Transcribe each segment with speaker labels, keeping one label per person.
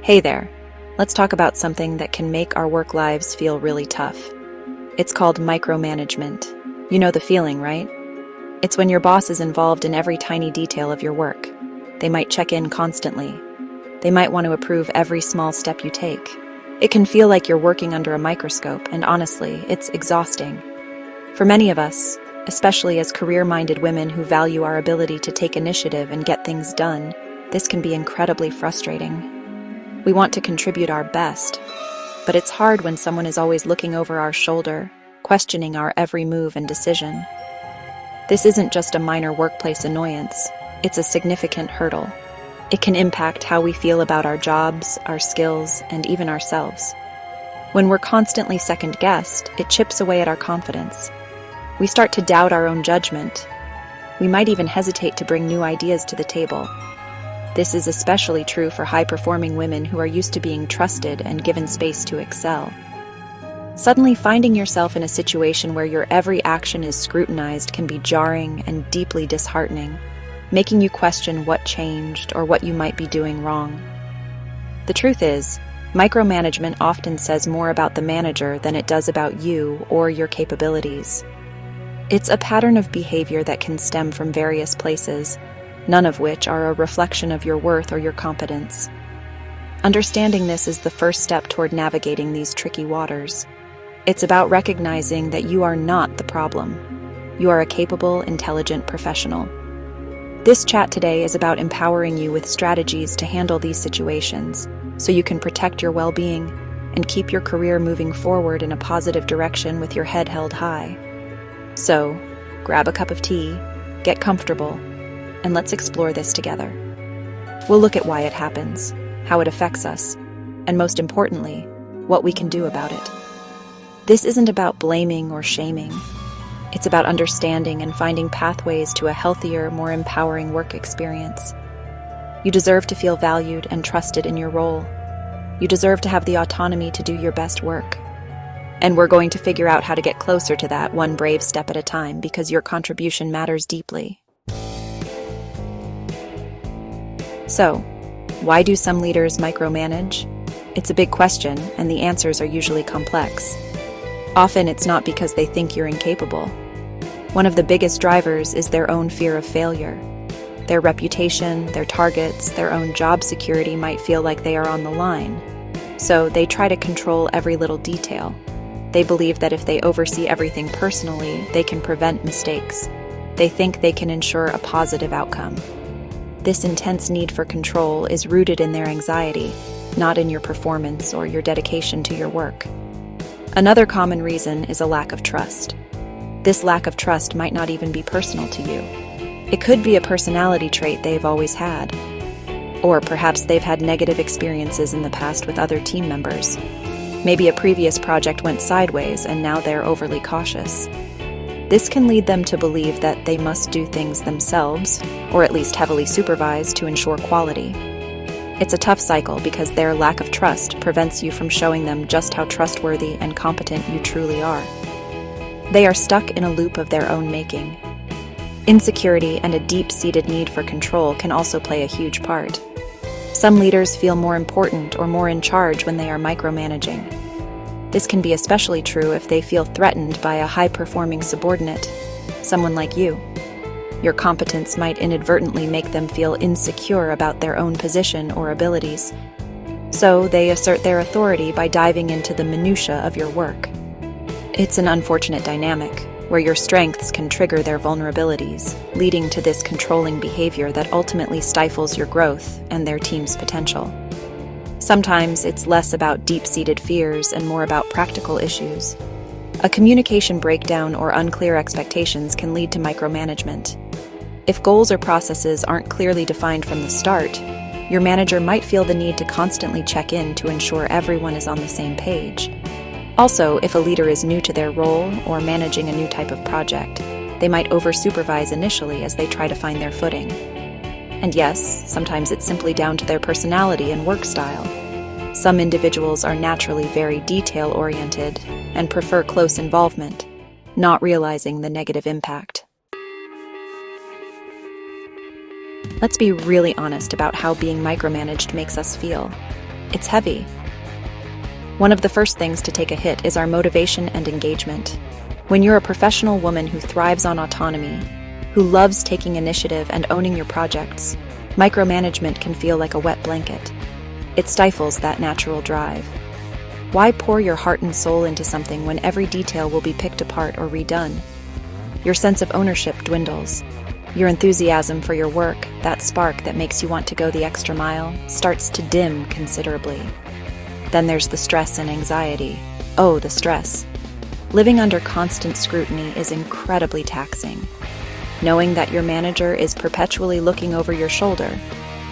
Speaker 1: Hey there. Let's talk about something that can make our work lives feel really tough. It's called micromanagement. You know the feeling, right? It's when your boss is involved in every tiny detail of your work. They might check in constantly. They might want to approve every small step you take. It can feel like you're working under a microscope, and honestly, it's exhausting. For many of us, especially as career-minded women who value our ability to take initiative and get things done, this can be incredibly frustrating. We want to contribute our best, but it's hard when someone is always looking over our shoulder, questioning our every move and decision. This isn't just a minor workplace annoyance, it's a significant hurdle. It can impact how we feel about our jobs, our skills, and even ourselves. When we're constantly second-guessed, it chips away at our confidence. We start to doubt our own judgment. We might even hesitate to bring new ideas to the table. This is especially true for high-performing women who are used to being trusted and given space to excel. Suddenly finding yourself in a situation where your every action is scrutinized can be jarring and deeply disheartening, making you question what changed or what you might be doing wrong. The truth is, micromanagement often says more about the manager than it does about you or your capabilities. It's a pattern of behavior that can stem from various places, none of which are a reflection of your worth or your competence. Understanding this is the first step toward navigating these tricky waters. It's about recognizing that you are not the problem. You are a capable, intelligent professional. This chat today is about empowering you with strategies to handle these situations, so you can protect your well-being and keep your career moving forward in a positive direction with your head held high. So, grab a cup of tea, get comfortable, and let's explore this together. We'll look at why it happens, how it affects us, and most importantly, what we can do about it. This isn't about blaming or shaming. It's about understanding and finding pathways to a healthier, more empowering work experience. You deserve to feel valued and trusted in your role. You deserve to have the autonomy to do your best work. And we're going to figure out how to get closer to that one brave step at a time because your contribution matters deeply. So, why do some leaders micromanage? It's a big question, and the answers are usually complex. Often it's not because they think you're incapable. One of the biggest drivers is their own fear of failure. Their reputation, their targets, their own job security might feel like they are on the line. So they try to control every little detail. They believe that if they oversee everything personally, they can prevent mistakes. They think they can ensure a positive outcome. This intense need for control is rooted in their anxiety, not in your performance or your dedication to your work. Another common reason is a lack of trust. This lack of trust might not even be personal to you. It could be a personality trait they've always had. Or perhaps they've had negative experiences in the past with other team members. Maybe a previous project went sideways and now they're overly cautious. This can lead them to believe that they must do things themselves, or at least heavily supervise to ensure quality. It's a tough cycle because their lack of trust prevents you from showing them just how trustworthy and competent you truly are. They are stuck in a loop of their own making. Insecurity and a deep-seated need for control can also play a huge part. Some leaders feel more important or more in charge when they are micromanaging. This can be especially true if they feel threatened by a high-performing subordinate, someone like you. Your competence might inadvertently make them feel insecure about their own position or abilities. So they assert their authority by diving into the minutiae of your work. It's an unfortunate dynamic, where your strengths can trigger their vulnerabilities, leading to this controlling behavior that ultimately stifles your growth and their team's potential. Sometimes it's less about deep-seated fears and more about practical issues. A communication breakdown or unclear expectations can lead to micromanagement. If goals or processes aren't clearly defined from the start, your manager might feel the need to constantly check in to ensure everyone is on the same page. Also, if a leader is new to their role or managing a new type of project, they might over-supervise initially as they try to find their footing. And yes, sometimes it's simply down to their personality and work style. Some individuals are naturally very detail-oriented and prefer close involvement, not realizing the negative impact. Let's be really honest about how being micromanaged makes us feel. It's heavy. One of the first things to take a hit is our motivation and engagement. When you're a professional woman who thrives on autonomy, who loves taking initiative and owning your projects, micromanagement can feel like a wet blanket. It stifles that natural drive. Why pour your heart and soul into something when every detail will be picked apart or redone? Your sense of ownership dwindles. Your enthusiasm for your work, that spark that makes you want to go the extra mile, starts to dim considerably. Then there's the stress and anxiety. Oh, the stress. Living under constant scrutiny is incredibly taxing. Knowing that your manager is perpetually looking over your shoulder,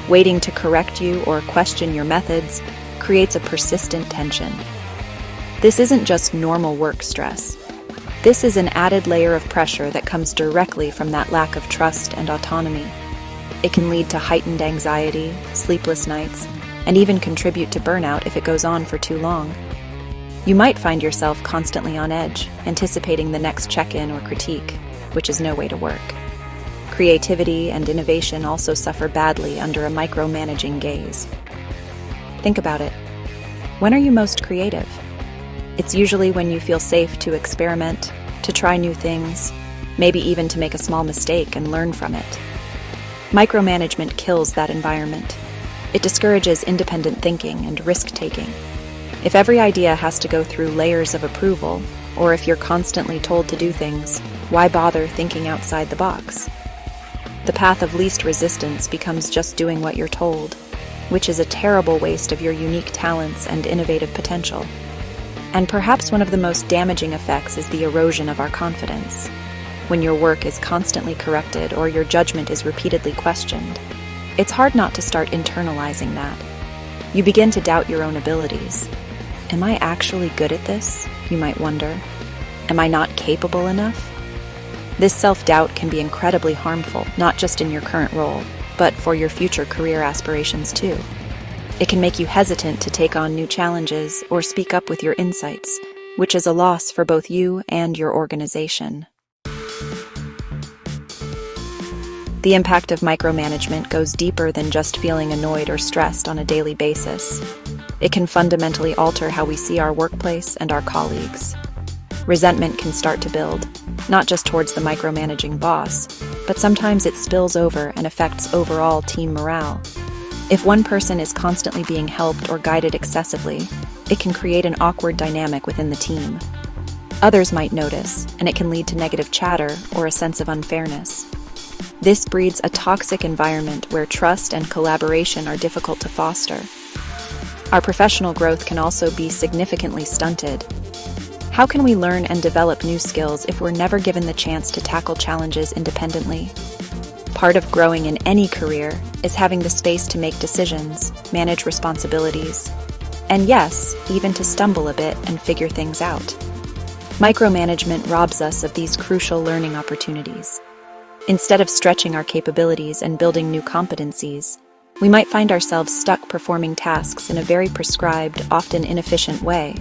Speaker 1: waiting to correct you or question your methods, creates a persistent tension. This isn't just normal work stress. This is an added layer of pressure that comes directly from that lack of trust and autonomy. It can lead to heightened anxiety, sleepless nights, and even contribute to burnout if it goes on for too long. You might find yourself constantly on edge, anticipating the next check-in or critique, which is no way to work. Creativity and innovation also suffer badly under a micromanaging gaze. Think about it. When are you most creative? It's usually when you feel safe to experiment, to try new things, maybe even to make a small mistake and learn from it. Micromanagement kills that environment. It discourages independent thinking and risk-taking. If every idea has to go through layers of approval, or if you're constantly told to do things, why bother thinking outside the box? The path of least resistance becomes just doing what you're told, which is a terrible waste of your unique talents and innovative potential. And perhaps one of the most damaging effects is the erosion of our confidence. When your work is constantly corrected or your judgment is repeatedly questioned, it's hard not to start internalizing that. You begin to doubt your own abilities. Am I actually good at this? You might wonder. Am I not capable enough? This self-doubt can be incredibly harmful, not just in your current role, but for your future career aspirations too. It can make you hesitant to take on new challenges or speak up with your insights, which is a loss for both you and your organization. The impact of micromanagement goes deeper than just feeling annoyed or stressed on a daily basis. It can fundamentally alter how we see our workplace and our colleagues. Resentment can start to build, not just towards the micromanaging boss, but sometimes it spills over and affects overall team morale. If one person is constantly being helped or guided excessively, it can create an awkward dynamic within the team. Others might notice, and it can lead to negative chatter or a sense of unfairness. This breeds a toxic environment where trust and collaboration are difficult to foster. Our professional growth can also be significantly stunted. How can we learn and develop new skills if we're never given the chance to tackle challenges independently? Part of growing in any career is having the space to make decisions, manage responsibilities, and yes, even to stumble a bit and figure things out. Micromanagement robs us of these crucial learning opportunities. Instead of stretching our capabilities and building new competencies, we might find ourselves stuck performing tasks in a very prescribed, often inefficient way.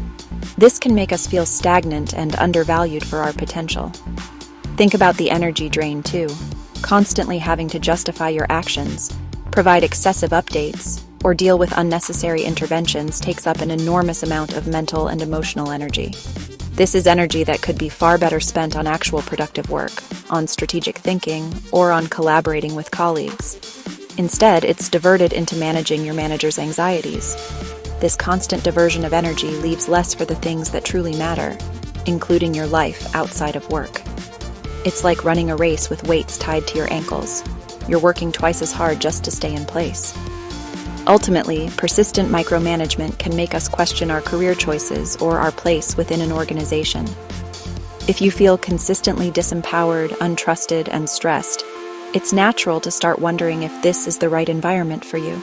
Speaker 1: This can make us feel stagnant and undervalued for our potential. Think about the energy drain too. Constantly having to justify your actions, provide excessive updates, or deal with unnecessary interventions takes up an enormous amount of mental and emotional energy. This is energy that could be far better spent on actual productive work, on strategic thinking, or on collaborating with colleagues. Instead, it's diverted into managing your manager's anxieties. This constant diversion of energy leaves less for the things that truly matter, including your life outside of work. It's like running a race with weights tied to your ankles. You're working twice as hard just to stay in place. Ultimately, persistent micromanagement can make us question our career choices or our place within an organization. If you feel consistently disempowered, untrusted, and stressed, it's natural to start wondering if this is the right environment for you.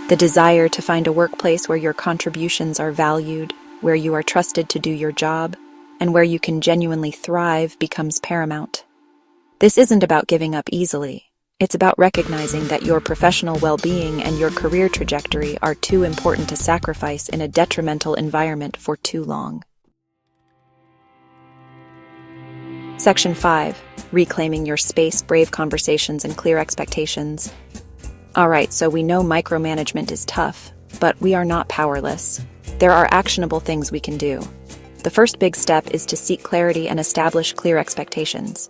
Speaker 1: The desire to find a workplace where your contributions are valued, where you are trusted to do your job, and where you can genuinely thrive becomes paramount. This isn't about giving up easily. It's about recognizing that your professional well-being and your career trajectory are too important to sacrifice in a detrimental environment for too long. Section 5. Reclaiming your space, brave conversations, and clear expectations. Alright, so we know micromanagement is tough, but we are not powerless. There are actionable things we can do. The first big step is to seek clarity and establish clear expectations.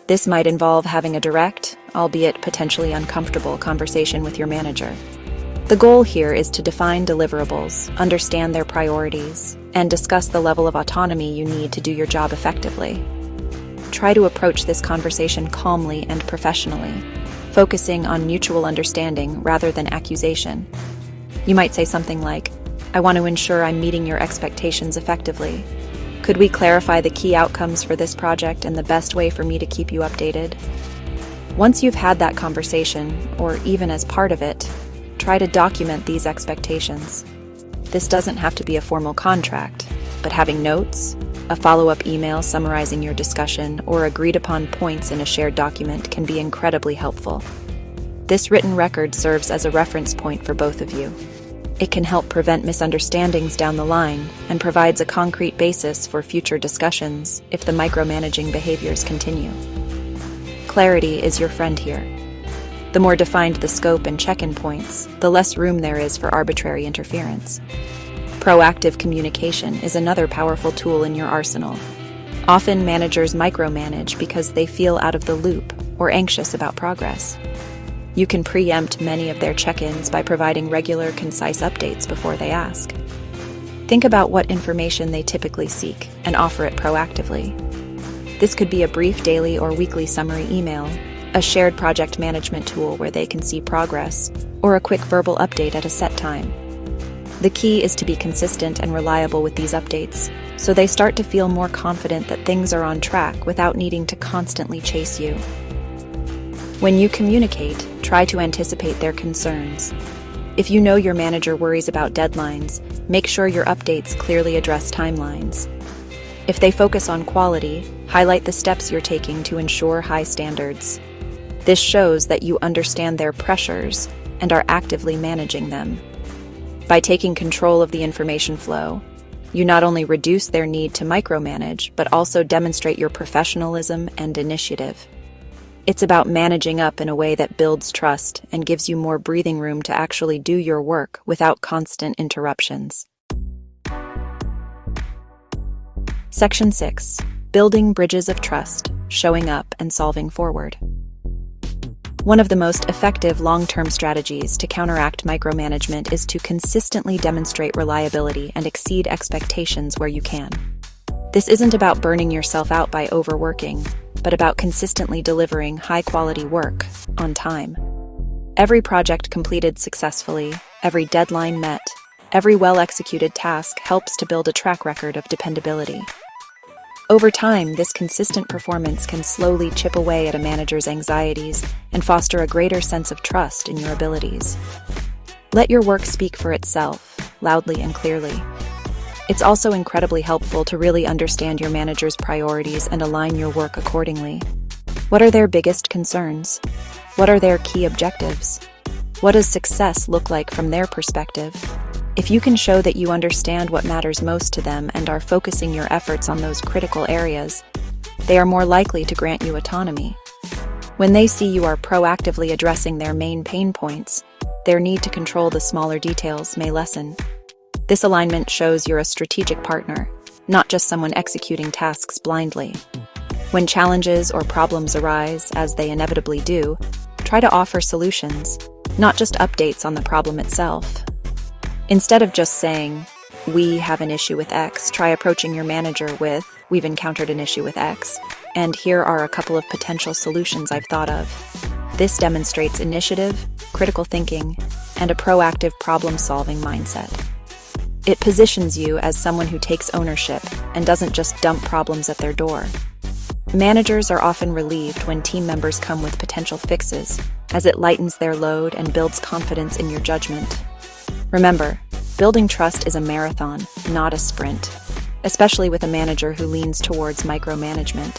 Speaker 1: This might involve having a direct, albeit potentially uncomfortable, conversation with your manager. The goal here is to define deliverables, understand their priorities, and discuss the level of autonomy you need to do your job effectively. Try to approach this conversation calmly and professionally, focusing on mutual understanding rather than accusation. You might say something like, "I want to ensure I'm meeting your expectations effectively. Could we clarify the key outcomes for this project and the best way for me to keep you updated?" Once you've had that conversation, or even as part of it, try to document these expectations. This doesn't have to be a formal contract, but having notes, a follow-up email summarizing your discussion, or agreed-upon points in a shared document can be incredibly helpful. This written record serves as a reference point for both of you. It can help prevent misunderstandings down the line and provides a concrete basis for future discussions if the micromanaging behaviors continue. Clarity is your friend here. The more defined the scope and check-in points, the less room there is for arbitrary interference. Proactive communication is another powerful tool in your arsenal. Often managers micromanage because they feel out of the loop or anxious about progress. You can preempt many of their check-ins by providing regular, concise updates before they ask. Think about what information they typically seek and offer it proactively. This could be a brief daily or weekly summary email, a shared project management tool where they can see progress, or a quick verbal update at a set time. The key is to be consistent and reliable with these updates, so they start to feel more confident that things are on track without needing to constantly chase you. When you communicate, try to anticipate their concerns. If you know your manager worries about deadlines, make sure your updates clearly address timelines. If they focus on quality, highlight the steps you're taking to ensure high standards. This shows that you understand their pressures and are actively managing them. By taking control of the information flow, you not only reduce their need to micromanage, but also demonstrate your professionalism and initiative. It's about managing up in a way that builds trust and gives you more breathing room to actually do your work without constant interruptions. Section 6. Building bridges of trust, showing up and solving forward. One of the most effective long-term strategies to counteract micromanagement is to consistently demonstrate reliability and exceed expectations where you can. This isn't about burning yourself out by overworking, but about consistently delivering high-quality work on time. Every project completed successfully, every deadline met, every well-executed task helps to build a track record of dependability. Over time, this consistent performance can slowly chip away at a manager's anxieties and foster a greater sense of trust in your abilities. Let your work speak for itself, loudly and clearly. It's also incredibly helpful to really understand your manager's priorities and align your work accordingly. What are their biggest concerns? What are their key objectives? What does success look like from their perspective? If you can show that you understand what matters most to them and are focusing your efforts on those critical areas, they are more likely to grant you autonomy. When they see you are proactively addressing their main pain points, their need to control the smaller details may lessen. This alignment shows you're a strategic partner, not just someone executing tasks blindly. When challenges or problems arise, as they inevitably do, try to offer solutions, not just updates on the problem itself. Instead of just saying, "We have an issue with X," try approaching your manager with, "We've encountered an issue with X, and here are a couple of potential solutions I've thought of." This demonstrates initiative, critical thinking, and a proactive problem-solving mindset. It positions you as someone who takes ownership and doesn't just dump problems at their door. Managers are often relieved when team members come with potential fixes, as it lightens their load and builds confidence in your judgment. Remember, building trust is a marathon, not a sprint, especially with a manager who leans towards micromanagement.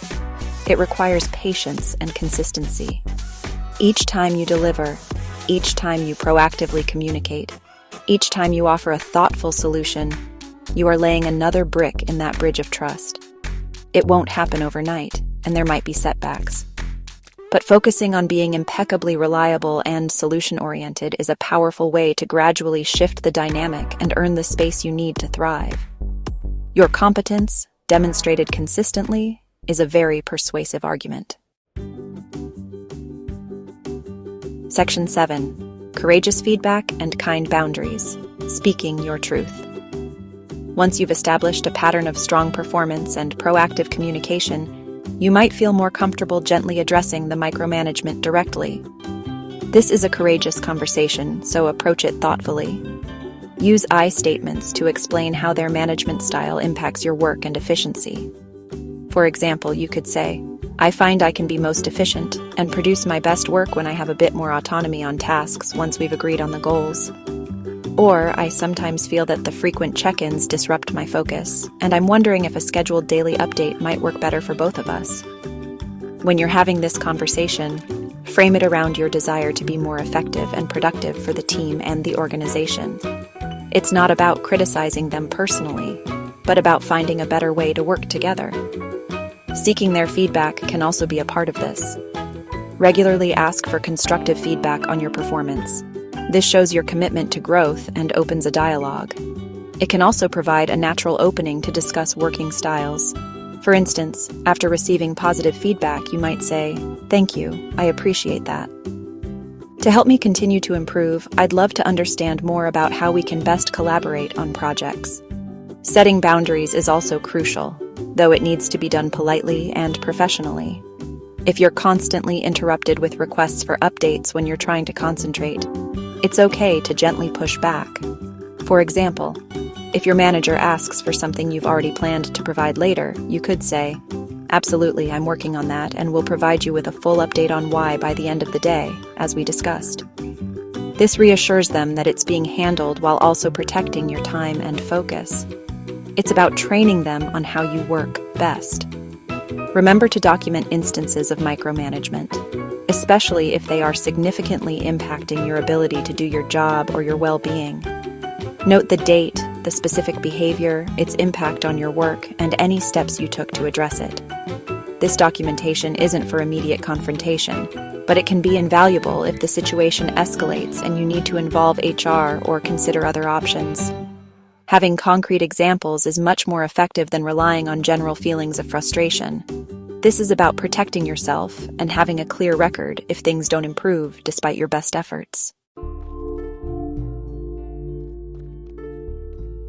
Speaker 1: It requires patience and consistency. Each time you deliver, each time you proactively communicate, each time you offer a thoughtful solution, you are laying another brick in that bridge of trust. It won't happen overnight, and there might be setbacks. But focusing on being impeccably reliable and solution-oriented is a powerful way to gradually shift the dynamic and earn the space you need to thrive. Your competence, demonstrated consistently, is a very persuasive argument. Section 7. Courageous feedback and kind boundaries. Speaking your truth. Once you've established a pattern of strong performance and proactive communication, you might feel more comfortable gently addressing the micromanagement directly. This is a courageous conversation, so approach it thoughtfully. Use I statements to explain how their management style impacts your work and efficiency. For example, you could say, "I find I can be most efficient and produce my best work when I have a bit more autonomy on tasks once we've agreed on the goals." Or, "I sometimes feel that the frequent check-ins disrupt my focus, and I'm wondering if a scheduled daily update might work better for both of us." When you're having this conversation, frame it around your desire to be more effective and productive for the team and the organization. It's not about criticizing them personally, but about finding a better way to work together. Seeking their feedback can also be a part of this. Regularly ask for constructive feedback on your performance. This shows your commitment to growth and opens a dialogue. It can also provide a natural opening to discuss working styles. For instance, after receiving positive feedback, you might say, "Thank you, I appreciate that." To help me continue to improve, I'd love to understand more about how we can best collaborate on projects. Setting boundaries is also crucial, though it needs to be done politely and professionally. If you're constantly interrupted with requests for updates when you're trying to concentrate, it's okay to gently push back. For example, if your manager asks for something you've already planned to provide later, you could say, "Absolutely, I'm working on that and will provide you with a full update on why by the end of the day, as we discussed." This reassures them that it's being handled while also protecting your time and focus. It's about training them on how you work best. Remember to document instances of micromanagement, especially if they are significantly impacting your ability to do your job or your well-being. Note the date, the specific behavior, its impact on your work, and any steps you took to address it. This documentation isn't for immediate confrontation, but it can be invaluable if the situation escalates and you need to involve HR or consider other options. Having concrete examples is much more effective than relying on general feelings of frustration. This is about protecting yourself and having a clear record if things don't improve despite your best efforts.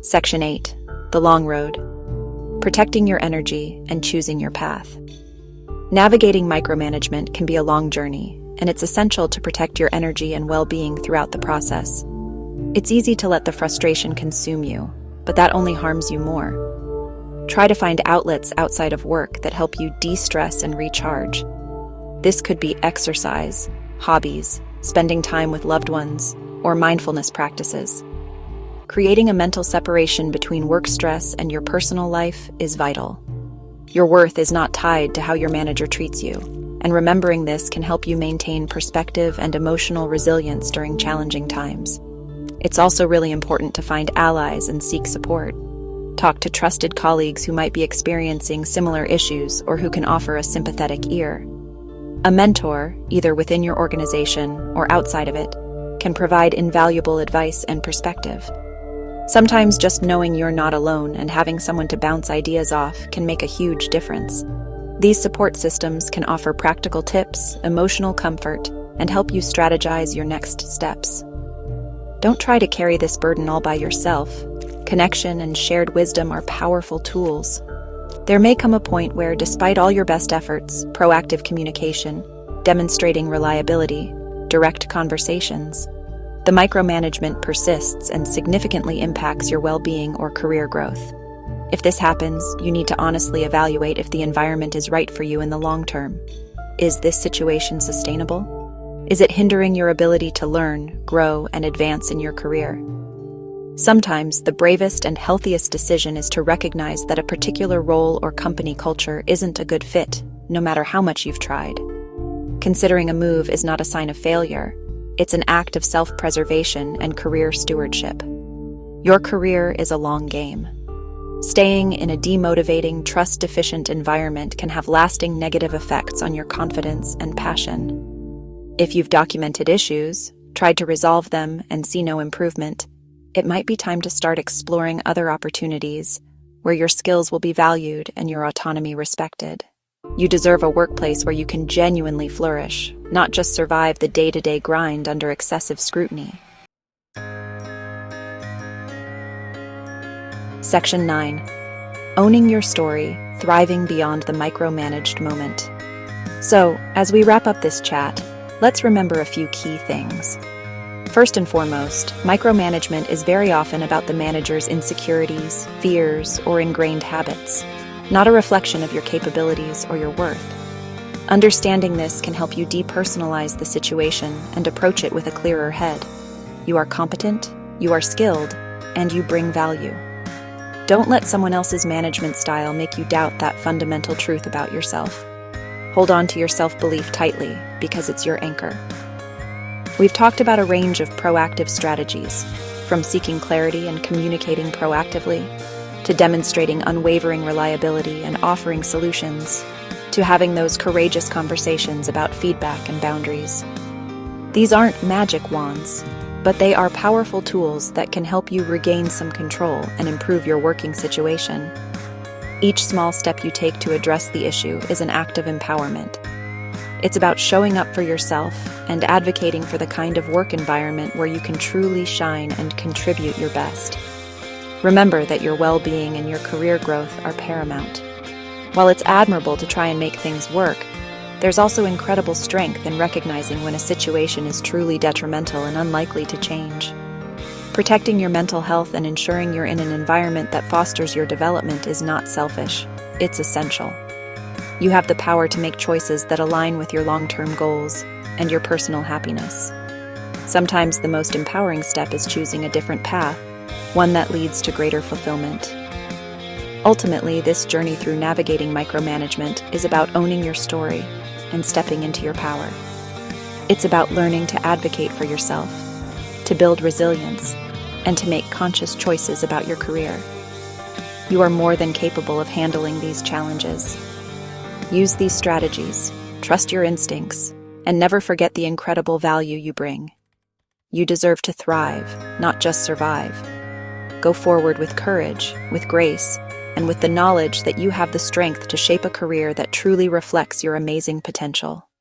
Speaker 1: Section 8. The long road. Protecting your energy and choosing your path. Navigating micromanagement can be a long journey, and it's essential to protect your energy and well-being throughout the process. It's easy to let the frustration consume you, but that only harms you more. Try to find outlets outside of work that help you de-stress and recharge. This could be exercise, hobbies, spending time with loved ones, or mindfulness practices. Creating a mental separation between work stress and your personal life is vital. Your worth is not tied to how your manager treats you, and remembering this can help you maintain perspective and emotional resilience during challenging times. It's also really important to find allies and seek support. Talk to trusted colleagues who might be experiencing similar issues or who can offer a sympathetic ear. A mentor, either within your organization or outside of it, can provide invaluable advice and perspective. Sometimes just knowing you're not alone and having someone to bounce ideas off can make a huge difference. These support systems can offer practical tips, emotional comfort, and help you strategize your next steps. Don't try to carry this burden all by yourself. Connection and shared wisdom are powerful tools. There may come a point where, despite all your best efforts, proactive communication, demonstrating reliability, direct conversations, the micromanagement persists and significantly impacts your well-being or career growth. If this happens, you need to honestly evaluate if the environment is right for you in the long term. Is this situation sustainable? Is it hindering your ability to learn, grow, and advance in your career? Sometimes, the bravest and healthiest decision is to recognize that a particular role or company culture isn't a good fit, no matter how much you've tried. Considering a move is not a sign of failure. It's an act of self-preservation and career stewardship. Your career is a long game. Staying in a demotivating, trust-deficient environment can have lasting negative effects on your confidence and passion. If you've documented issues, tried to resolve them, and see no improvement, it might be time to start exploring other opportunities where your skills will be valued and your autonomy respected. You deserve a workplace where you can genuinely flourish, not just survive the day-to-day grind under excessive scrutiny. Section 9. Owning your story, thriving beyond the micromanaged moment. So, as we wrap up this chat, let's remember a few key things. First and foremost, micromanagement is very often about the manager's insecurities, fears, or ingrained habits, not a reflection of your capabilities or your worth. Understanding this can help you depersonalize the situation and approach it with a clearer head. You are competent, you are skilled, and you bring value. Don't let someone else's management style make you doubt that fundamental truth about yourself. Hold on to your self-belief tightly, because it's your anchor. We've talked about a range of proactive strategies, from seeking clarity and communicating proactively, to demonstrating unwavering reliability and offering solutions, to having those courageous conversations about feedback and boundaries. These aren't magic wands, but they are powerful tools that can help you regain some control and improve your working situation. Each small step you take to address the issue is an act of empowerment. It's about showing up for yourself and advocating for the kind of work environment where you can truly shine and contribute your best. Remember that your well-being and your career growth are paramount. While it's admirable to try and make things work, there's also incredible strength in recognizing when a situation is truly detrimental and unlikely to change. Protecting your mental health and ensuring you're in an environment that fosters your development is not selfish, it's essential. You have the power to make choices that align with your long-term goals and your personal happiness. Sometimes the most empowering step is choosing a different path, one that leads to greater fulfillment. Ultimately, this journey through navigating micromanagement is about owning your story and stepping into your power. It's about learning to advocate for yourself, to build resilience, and to make conscious choices about your career. You are more than capable of handling these challenges. Use these strategies, trust your instincts, and never forget the incredible value you bring. You deserve to thrive, not just survive. Go forward with courage, with grace, and with the knowledge that you have the strength to shape a career that truly reflects your amazing potential.